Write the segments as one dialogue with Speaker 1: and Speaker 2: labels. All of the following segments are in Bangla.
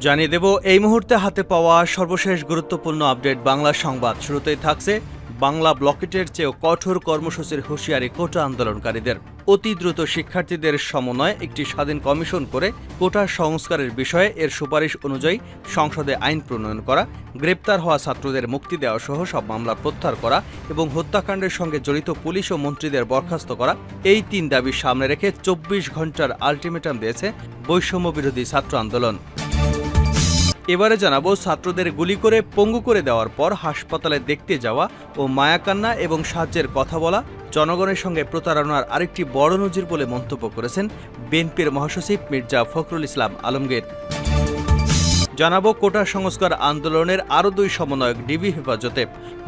Speaker 1: জানিয়ে দেব এই মুহূর্তে হাতে পাওয়া সর্বশেষ গুরুত্বপূর্ণ আপডেট বাংলা সংবাদ। শুরুতেই থাকছে বাংলা ব্লকেটের চেয়েও কঠোর কর্মসূচির হুঁশিয়ারি কোটা আন্দোলনকারীদের। অতি দ্রুত শিক্ষার্থীদের সমন্বয়ে একটি স্বাধীন কমিশন করে কোটা সংস্কারের বিষয়ে এর সুপারিশ অনুযায়ী সংসদে আইন প্রণয়ন করা, গ্রেপ্তার হওয়া ছাত্রদের মুক্তি দেওয়া সহ সব মামলা প্রত্যাহার করা এবং হত্যাকাণ্ডের সঙ্গে জড়িত পুলিশ ও মন্ত্রীদের বরখাস্ত করা, এই তিন দাবি সামনে রেখে ২৪ ঘণ্টার আলটিমেটাম দিয়েছে বৈষম্য বিরোধী ছাত্র আন্দোলন। এবারে জানাবো, ছাত্রদের গুলি করে পঙ্গু করে দেওয়ার পর হাসপাতালে দেখতে যাওয়া ও মায়াকান্না এবং সাহায্যের কথা বলা জনগণের সঙ্গে প্রতারণার আরেকটি বড় নজির বলে মন্তব্য করেছেন বিএনপির মহাসচিব মির্জা ফখরুল ইসলাম আলমগীর। জানাবো, কোটা সংস্কার আন্দোলনের আরও দুই সমন্বয়ক ডিবি হেফাজতে।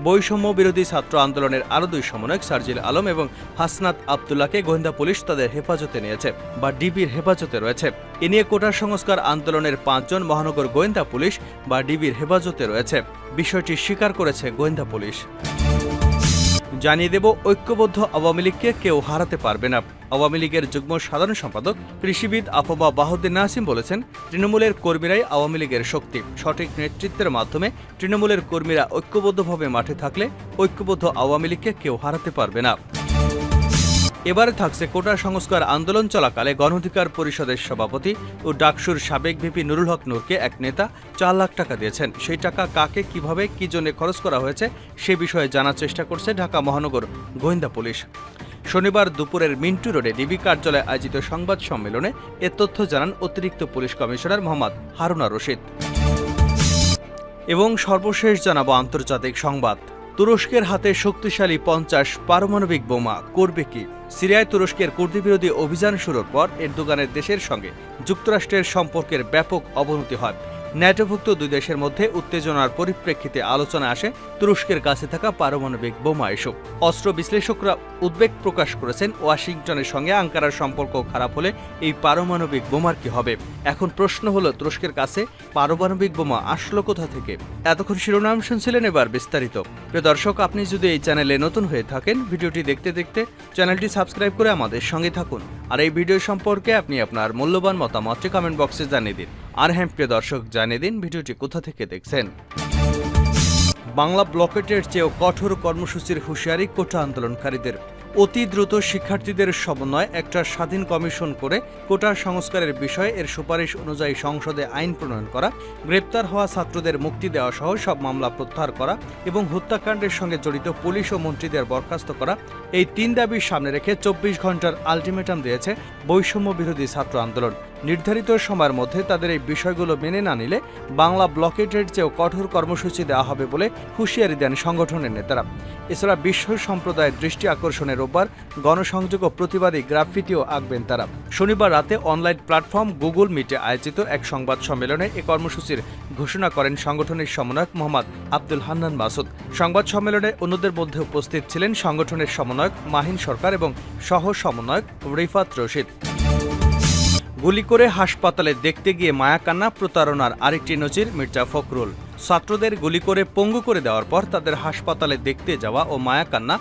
Speaker 1: বৈষম্য বিরোধী ছাত্র আন্দোলনের আরও দুই সমন্বয়ক সার্জিল আলম এবং হাসনাত আবদুল্লাহকে গোয়েন্দা পুলিশ তাদের হেফাজতে নিয়েছে বা ডিবির হেফাজতে রয়েছে। এ নিয়ে কোটা সংস্কার আন্দোলনের ৫ জন মহানগর গোয়েন্দা পুলিশ বা ডিবির হেফাজতে রয়েছে। বিষয়টি স্বীকার করেছে গোয়েন্দা পুলিশ। জানিয়ে দেব, ঐক্যবদ্ধ আওয়ামী লীগকে কেউ হারাতে পারবে না। আওয়ামী লীগের যুগ্ম সাধারণ সম্পাদক কৃষিবিদ আফবা বাহাউদ্দিন নাসিম বলেছেন, তৃণমূলের কর্মীরাই আওয়ামী লীগের শক্তি। সঠিক নেতৃত্বের মাধ্যমে তৃণমূলের কর্মীরা ঐক্যবদ্ধভাবে মাঠে থাকলে ঐক্যবদ্ধ আওয়ামী লীগকে কেউ হারাতে পারবে না। এবারে থাকছে কোটা সংস্কার আন্দোলন চলাকালে গণ অধিকার পরিষদের সভাপতি ও ডাকসুর সাবেক ভিপি নুরুল হক নূরকে এক নেতা ৪ লাখ টাকা দিয়েছেন। সেই টাকা কাকে, কিভাবে, কি জন্য খরচ করা হয়েছে সে বিষয়ে জানার চেষ্টা করছে ঢাকা মহানগর গোয়েন্দা পুলিশ। শনিবার দুপুরের মিন্টু রোডে ডিবি কার্যালয়ে আয়োজিত সংবাদ সম্মেলনে এ তথ্য জানান অতিরিক্ত police commissioner Mohammad Haruna Rashid. এবং সর্বশেষ জানাবো আন্তর্জাতিক সংবাদ। তুরস্কের হাতে শক্তিশালী ৫০ পারমাণবিক বোমা করবে কি? সিরিয়ায় তুরস্কের কুর্দি বিরোধী অভিযান শুরুর পর এরদোগানের দেশের সঙ্গে যুক্তরাষ্ট্রের সম্পর্কের ব্যাপক অবনতি হয়। ন্যাটোভুক্ত দুই দেশের মধ্যে উত্তেজনার পরিপ্রেক্ষিতে আলোচনা আসে তুরস্কের কাছে থাকা পারমাণবিক বোমা ইস্যু। অস্ত্র বিশ্লেষকরা উদ্বেগ প্রকাশ করেছেন, ওয়াশিংটনের সঙ্গে আঙ্কারার সম্পর্ক খারাপ হলে এই পারমাণবিক বোমার কি হবে? এখন প্রশ্ন হলো, তুরস্কের কাছে পারমাণবিক বোমা আসলো কোথা থেকে? এতক্ষণ শিরোনাম শুনছিলেন, এবার বিস্তারিত। প্রিয় দর্শক, আপনি যদি এই চ্যানেলে নতুন হয়ে থাকেন, ভিডিওটি দেখতে দেখতে চ্যানেলটি সাবস্ক্রাইব করে আমাদের সঙ্গে থাকুন। আর এই ভিডিও সম্পর্কে আপনি আপনার মূল্যবান মতামতটি কমেন্ট বক্সে জানিয়ে দিন। আর হ্যাঁ প্রিয় দর্শক, জানিয়ে দিন ভিডিওটি কোথা থেকে দেখছেন। বাংলা ব্লকেটের চেয়েও কঠোর কর্মসূচির হুঁশিয়ারি কোটা আন্দোলনকারীদের। অতি দ্রুত শিক্ষার্থীদের সমন্বয়ে একটা স্বাধীন কমিশন করে কোটা সংস্কারের বিষয়ে এর সুপারিশ অনুযায়ী সংসদে আইন প্রণয়ন করা, গ্রেপ্তার হওয়া ছাত্রদের মুক্তি দেওয়া সহ সব মামলা প্রত্যাহার করা এবং হত্যাকাণ্ডের সঙ্গে জড়িত পুলিশ ও মন্ত্রীদের বরখাস্ত করা, এই তিন দাবির সামনে রেখে ২৪ ঘণ্টার আলটিমেটাম দিয়েছে বৈষম্য বিরোধী ছাত্র আন্দোলন। নির্ধারিত সময়ের মধ্যে তাদের এই বিষয়গুলো মেনে না নিলে বাংলা ব্লকেটের চেয়েও কঠোর কর্মসূচি দেওয়া হবে বলে হুঁশিয়ারি দেন সংগঠনের নেতারা। এছাড়া বিশ্ব সম্প্রদায়ের দৃষ্টি আকর্ষণে রোববার গণসংযোগ ও প্রতিবাদী গ্রাফিতিও আঁকবেন তারা। শনিবার রাতে অনলাইন প্ল্যাটফর্ম গুগল মিটে আয়োজিত এক সংবাদ সম্মেলনে এ কর্মসূচির ঘোষণা করেন সংগঠনের সমন্বয়ক মোহাম্মদ আব্দুল হান্নান মাসুদ। সংবাদ সম্মেলনে অন্যদের মধ্যে উপস্থিত ছিলেন সংগঠনের সমন্বয়ক মাহিন সরকার এবং সহ সমন্বয়ক রিফাত রশিদ। গুলি করে হাসপাতালে দেখতে গিয়ে মায়াকান্না, প্রতারণার আরেকটি নজির মির্জা ফখরুল। ছাত্রদের গুলি করে পঙ্গু করে দেওয়ার পর তাদের হাসপাতালে দেখতে যাওয়া ও মায়াকান্না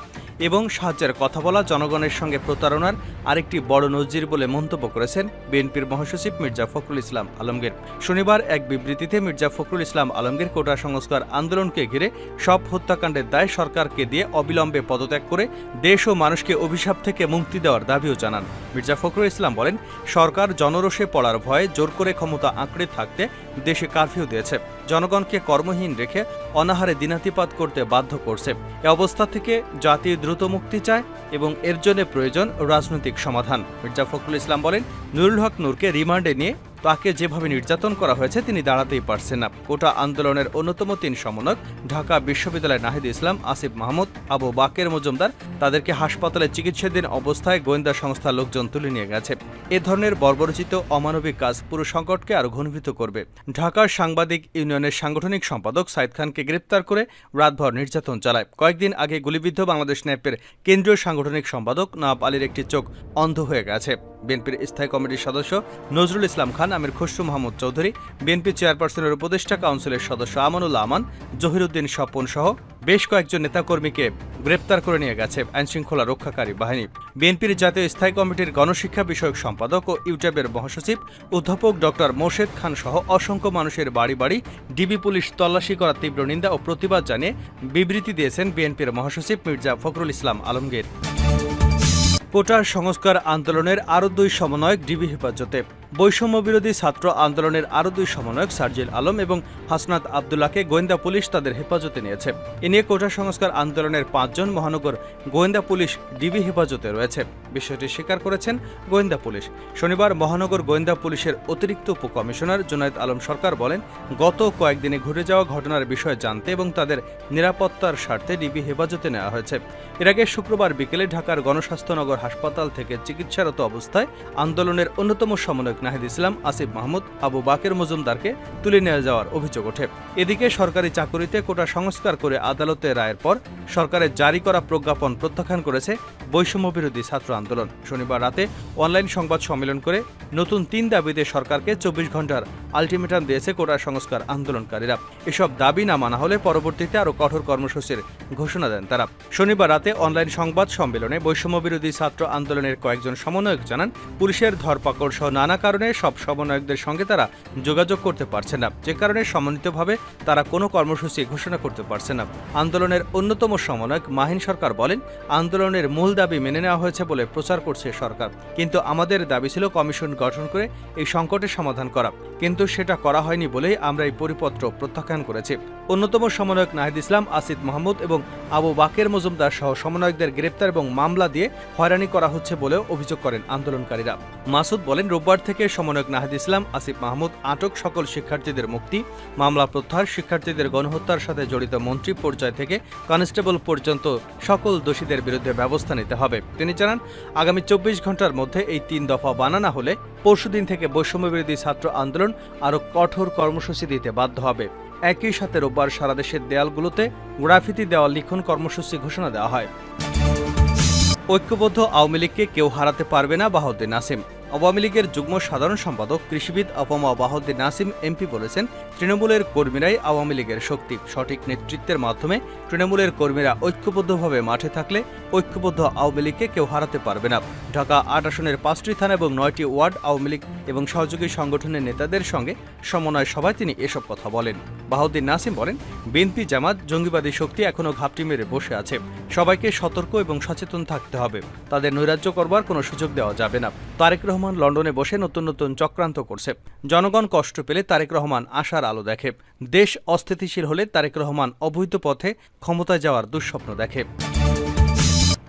Speaker 1: এবং সাহায্যের কথা বলা জনগণের সঙ্গে প্রতারণার আরেকটি বড় নজির বলে মন্তব্য করেছেন বিএনপির মহাসচিব মির্জা ফখরুল ইসলাম আলমগীর। শনিবার এক বিবৃতিতে মির্জা ফখরুল ইসলাম আলমগীর কোটা সংস্কার আন্দোলনকে ঘিরে সব হত্যাকাণ্ডের দায় সরকারকে দিয়ে অবিলম্বে পদত্যাগ করে দেশ ও মানুষকে অভিশাপ থেকে মুক্তি দেওয়ার দাবিও জানান। মির্জা ফখরুল ইসলাম বলেন, সরকার জনরোষে পড়ার ভয়ে জোর করে ক্ষমতা আঁকড়ে থাকতে দেশে কারফিউ দিয়েছে, জনগণকে কর্মহীন রেখে অনাহারে দিনাতিপাত করতে বাধ্য করছে। এ অবস্থা থেকে জাতি দ্রুত মুক্তি চায় এবং এর জন্য প্রয়োজন রাজনৈতিক সমাধান। মির্জা ফখরুল ইসলাম বলেন, নুরুল হক নূরকে রিমান্ডে নিয়ে তাকে যেভাবে নির্যাতন করা হয়েছে তিনি দাঁড়াতেই পারছেন না। কোটা আন্দোলনের অন্যতম ৩ সমন্বয়ক ঢাকা বিশ্ববিদ্যালয়ের নাহিদ ইসলাম, আসিফ মাহমুদ, আবু বাকের মজুমদার, তাদেরকে হাসপাতালে চিকিৎসাধীন অবস্থায় গোয়েন্দা সংস্থার লোকজন তুলে নিয়ে গেছে। এ ধরনের বর্বরচিত অমানবিক কাজ পুরো সংকটকে আরও ঘনীভূত করবে। ঢাকার সাংবাদিক ইউনিয়নের সাংগঠনিক সম্পাদক সাইদ খানকে গ্রেপ্তার করে রাতভর নির্যাতন চালায়। কয়েকদিন আগে গুলিবিদ্ধ বাংলাদেশ ন্যাপের কেন্দ্রীয় সাংগঠনিক সম্পাদক নওয়াব আলীর একটি চোখ অন্ধ হয়ে গেছে। বিএনপির স্থায়ী কমিটির সদস্য নজরুল ইসলাম খান, আমির খসরু মাহমুদ চৌধুরী, বিএনপি চেয়ারপারসনের উপদেষ্টা কাউন্সিলের সদস্য আমানুল্লাহ আমান, জহিরুদ্দিন স্বপন সহ বেশ কয়েকজন নেতাকর্মীকে গ্রেপ্তার করে নিয়ে গেছে আইনশৃঙ্খলা রক্ষাকারী বাহিনী। বিএনপির জাতীয় স্থায়ী কমিটির গণশিক্ষা বিষয়ক সম্পাদক ও ইউটিউবের মহাসচিব অধ্যাপক ডক্টর মোর্শেদ খান সহ অসংখ্য মানুষের বাড়ি বাড়ি ডিবি পুলিশ তল্লাশি করার তীব্র নিন্দা ও প্রতিবাদ জানিয়ে বিবৃতি দিয়েছেন বিএনপির মহাসচিব মির্জা ফখরুল ইসলাম আলমগীর। কোটা সংস্কার আন্দোলনের আরও 2 সমন্বয়ক ডিবি হেফাজতে। বৈষম্য বিরোধী ছাত্র আন্দোলনের আরও 2 সমন্বয়ক সার্জিল আলম এবং হাসনাত আবদুল্লাহকে গোয়েন্দা পুলিশ তাদের হেফাজতে নিয়েছে। এ নিয়ে কোটা সংস্কার আন্দোলনের 5 জন মহানগর গোয়েন্দা পুলিশ ডিবি হেফাজতে রয়েছে। বিষয়টি স্বীকার করেছেন গোয়েন্দা পুলিশ। শনিবার মহানগর গোয়েন্দা পুলিশের অতিরিক্ত উপকমিশনার জুনায়েদ আলম সরকার বলেন, গত কয়েকদিনে ঘটে যাওয়া ঘটনার বিষয়ে জানতে এবং তাদের নিরাপত্তার স্বার্থে ডিবি হেফাজতে নেওয়া হয়েছে। এর আগে শুক্রবার বিকেলে ঢাকার গণস্বাস্থ্যনগর হাসপাতাল থেকে চিকিৎসারত অবস্থায় আন্দোলনের অন্যতম সমন্বয়ক নাহিদ ইসলাম, আসিফ মাহমুদ, আবু বাকের মজুমদারকে তুলে নিয়ে যাওয়ার অভিযোগ ওঠে। এদিকে সরকারি চাকুরিতে কোটা সংস্কার করে আদালতে রায়ের পর সরকারের জারি করা প্রজ্ঞাপন প্রত্যাখ্যান করেছে বৈষম্য বিরোধী ছাত্র আন্দোলন। শনিবার রাতে অনলাইন সংবাদ সম্মেলন করে নতুন 3 দাবিতে সরকারকে 24 ঘন্টার আলটিমেটাম দিয়েছে কোটা সংস্কার আন্দোলনকারীরা। এসব দাবি না মানা হলে পরবর্তীতে আরও কঠোর কর্মসূচির ঘোষণা দেন তারা। শনিবার রাতে অনলাইন সংবাদ সম্মেলনে বৈষম্য বিরোধী ছাত্র আন্দোলনের কয়েকজন সমন্বয়ক জানান, পুলিশের ধরপাকড় সহ নানা কারণে সব সমন্বয়কদের সঙ্গে তারা যোগাযোগ করতে পারছে না, যে কারণে সমন্বিতভাবে তারা কোনো কর্মসূচি ঘোষণা করতে পারছে না। আন্দোলনের অন্যতম সমন্বয়ক মাহিন সরকার বলেন, আন্দোলনের মূল দাবি মেনে নেওয়া হয়েছে বলে প্রচার করছে সরকার, কিন্তু আমাদের দাবি ছিল কমিশন গঠন করে এই সংকটের সমাধান করা, কিন্তু সেটা করা হয়নি বলেই আমরা এই পরিপত্র প্রত্যাখ্যান করেছি। অন্যতম সমন্বয়ক নাহিদ ইসলাম, আসিফ মাহমুদ এবং আবু বাকের মজুমদার সহ সমন্বয়কদের গ্রেপ্তার এবং মামলা দিয়ে হয়রানি করা হচ্ছে বলেও অভিযোগ করেন আন্দোলনকারীরা। মাসুদ বলেন, রোববার থেকে সমন্বয়ক নাহিদ ইসলাম, আসিফ মাহমুদ আটক সকল শিক্ষার্থীদের মুক্তি, মামলা প্রত্যাহার, শিক্ষার্থীদের গণহত্যার সাথে জড়িত মন্ত্রী পর্যায় থেকে কনস্টেবল পর্যন্ত সকল দোষীদের বিরুদ্ধে ব্যবস্থা নিতে হবে। তিনি জানান, আগামী 24 ঘন্টার মধ্যে এই 3 দফা বানানো হলে পরশুদিন থেকে বৈষম্য বিরোধী ছাত্র আন্দোলন আরও কঠোর কর্মসূচি দিতে বাধ্য হবে। একই সাথে রোববার সারা দেশের দেয়ালগুলোতে গ্রাফিতি দেওয়াল লিখন কর্মসূচি ঘোষণা দেওয়া হয়। ঐক্যবদ্ধ আওয়ামী লীগকে কেউ হারাতে পারবে না, বাহাউদ্দিন নাসিম। আওয়ামী লীগের যুগ্ম সাধারণ সম্পাদক কৃষিবিদ আফমা বাহাউদ্দিন নাসিম এমপি বলেছেন, তৃণমূলের কর্মীরাই আওয়ামী লীগের শক্তি। সঠিক নেতৃত্বের মাধ্যমে তৃণমূলের কর্মীরা ঐক্যবদ্ধভাবে মাঠে থাকলে ঐক্যবদ্ধ আওয়ামী লীগকে কেউ হারাতে পারবে না। ঢাকা 8 আসনের 5টি থানা এবং 9টি ওয়ার্ড আওয়ামী লীগ এবং সহযোগী সংগঠনের নেতাদের সঙ্গে সমন্বয় সভায় তিনি এসব কথা বলেন। বাহাউদ্দিন নাসিম বলেন, বিএনপি জামাত জঙ্গিবাদী শক্তি এখনও ঘাপটি মেরে বসে আছে। সবাইকে সতর্ক এবং সচেতন থাকতে হবে। তাদের নৈরাজ্য করবার কোনো সুযোগ দেওয়া যাবে না। তারেক রহমান লন্ডনে বসে নতুন নতুন চক্রান্ত করছে। জনগণ কষ্ট পেলে তারেক রহমান আশার আলো দেখে। দেশ অস্থিতিশীল হলে তারেক রহমান অবৈধ পথে ক্ষমতায় যাওয়ার দুঃস্বপ্ন দেখে।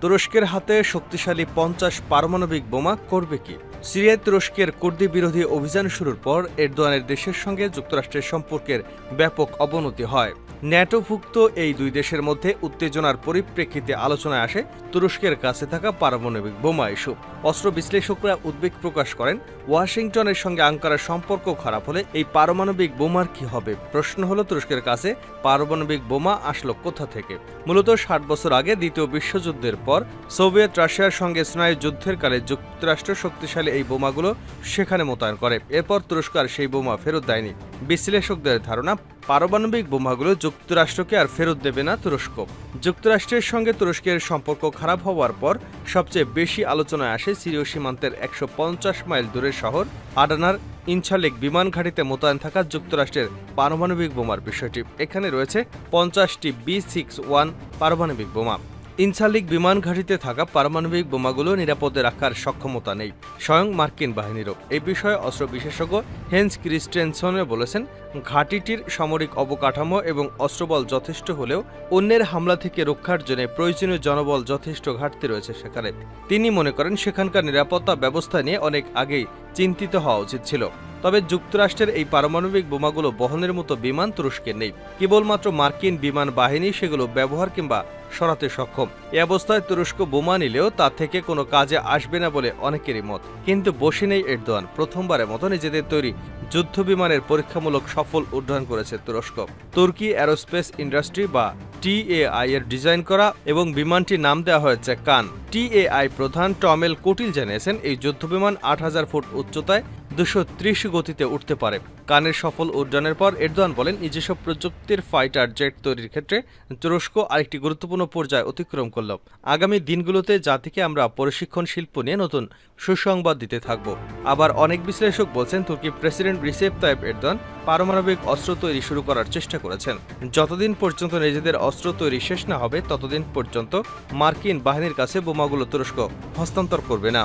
Speaker 1: তুরস্কের হাতে শক্তিশালী 50 পারমাণবিক বোমা করবে কি? সিরিয়ায় তুরস্কের কুর্দি বিরোধী অভিযান শুরুর পর এরদোয়ানের দেশের সঙ্গে যুক্তরাষ্ট্রের সম্পর্কের ব্যাপক অবনতি হয়। ন্যাটোভুক্ত এই 2 দেশের মধ্যে উত্তেজনার পরিপ্রেক্ষিতে আলোচনায় আসে তুরস্কের কাছে থাকা পারমাণবিক বোমা ইস্যু। অস্ত্র বিশ্লেষকরা উদ্বেগ প্রকাশ করেন, ওয়াশিংটনের সঙ্গে আঙ্কারার সম্পর্ক খারাপ হলে এই পারমাণবিক বোমার কি হবে? প্রশ্ন হলো, তুরস্কের কাছে পারমাণবিক বোমা আসলো কোথা থেকে? মূলত 60 বছর আগে দ্বিতীয় বিশ্বযুদ্ধের পর সোভিয়েত রাশিয়ার সঙ্গে স্নায়ু যুদ্ধের কালে যুক্তরাষ্ট্র শক্তিশালী এই বোমাগুলো সেখানে মোতায়েন করে। এরপর তুরস্ক আর সেই বোমা ফেরত দেয়নি। বিশ্লেষকদের ধারণা, পারমাণবিক বোমাগুলো যুক্তরাষ্ট্রকে আর ফেরত দেবে না তুরস্ক। যুক্তরাষ্ট্রের সঙ্গে তুরস্কের সম্পর্ক খারাপ হওয়ার পর সবচেয়ে বেশি আলোচনায় আসে সিরীয় সীমান্তের 150 মাইল দূরের শহর আডানার ইনছালিক বিমান ঘাঁটিতে মোতায়েন থাকা যুক্তরাষ্ট্রের পারমাণবিক বোমার বিষয়টি। এখানে রয়েছে 50টি B61 পারমাণবিক বোমা। ইনছালিক বিমান ঘাঁটিতে থাকা পারমাণবিক বোমাগুলো নিরাপদে রাখার সক্ষমতা নেই স্বয়ং মার্কিন বাহিনীরও। এই বিষয়ে অস্ত্র বিশেষজ্ঞ হেন্স ক্রিস্টেনসন বলেছেন, ঘাঁটিটির সামরিক অবকাঠামো এবং অস্ত্রবল যথেষ্ট হলেও অন্যের হামলা থেকে রক্ষার জন্য প্রয়োজনীয় জনবল যথেষ্ট ঘাটতি রয়েছে সেখানে। তিনি মনে করেন, সেখানকার নিরাপত্তা ব্যবস্থা নিয়ে অনেক আগেই চিন্তিত হওয়া উচিত ছিল। তবে যুক্তরাষ্ট্রের এই পারমাণবিক বোমাগুলো বহনের মতো বিমান তুরস্কের নেই। কেবলমাত্র মার্কিন বিমান বাহিনী সেগুলো ব্যবহার কিংবা সরাতে সক্ষম। এ অবস্থায় তুরস্ক বোমা নিলেও তা থেকে কোনো কাজে আসবে না বলে অনেকেরই মত। কিন্তু বসে নেই এরদোয়ান। প্রথমবারের মতো নিজেদের তৈরি যুদ্ধ বিমানের পরীক্ষামূলক সফল উড্ডয়ন করেছে তুরস্ক। তুর্কি অ্যারোস্পেস ইন্ডাস্ট্রি বা TAI এর ডিজাইন করা এবং বিমানটির নাম দেওয়া হয়েছে কান। TAI প্রধান টমেল কোটিল জানিয়েছেন, এই যুদ্ধবিমান ৮,০০০ ফুট উচ্চতায় ২৩০ গতিতে উঠতে পারে। কানের সফল উড্ডয়নের পর এরদোয়ান বলেন, নিজস্ব প্রযুক্তির ফাইটার জেট তৈরির ক্ষেত্রে তুরস্ক আরেকটি গুরুত্বপূর্ণ পর্যায় অতিক্রম করল। আগামী দিনগুলোতে জাতিকে আমরা প্রশিক্ষণ শিল্প নিয়ে নতুন সুসংবাদ দিতে থাকব। আবার অনেক বিশ্লেষক বলছেন, তুর্কি প্রেসিডেন্ট রিসেপ তাইপ এরদোয়ান পারমাণবিক অস্ত্র তৈরি শুরু করার চেষ্টা করেছেন। যতদিন পর্যন্ত নিজেদের অস্ত্র তৈরি শেষ না হবে ততদিন পর্যন্ত মার্কিন বাহিনীর কাছে বোমাগুলো তুরস্ক হস্তান্তর করবে না।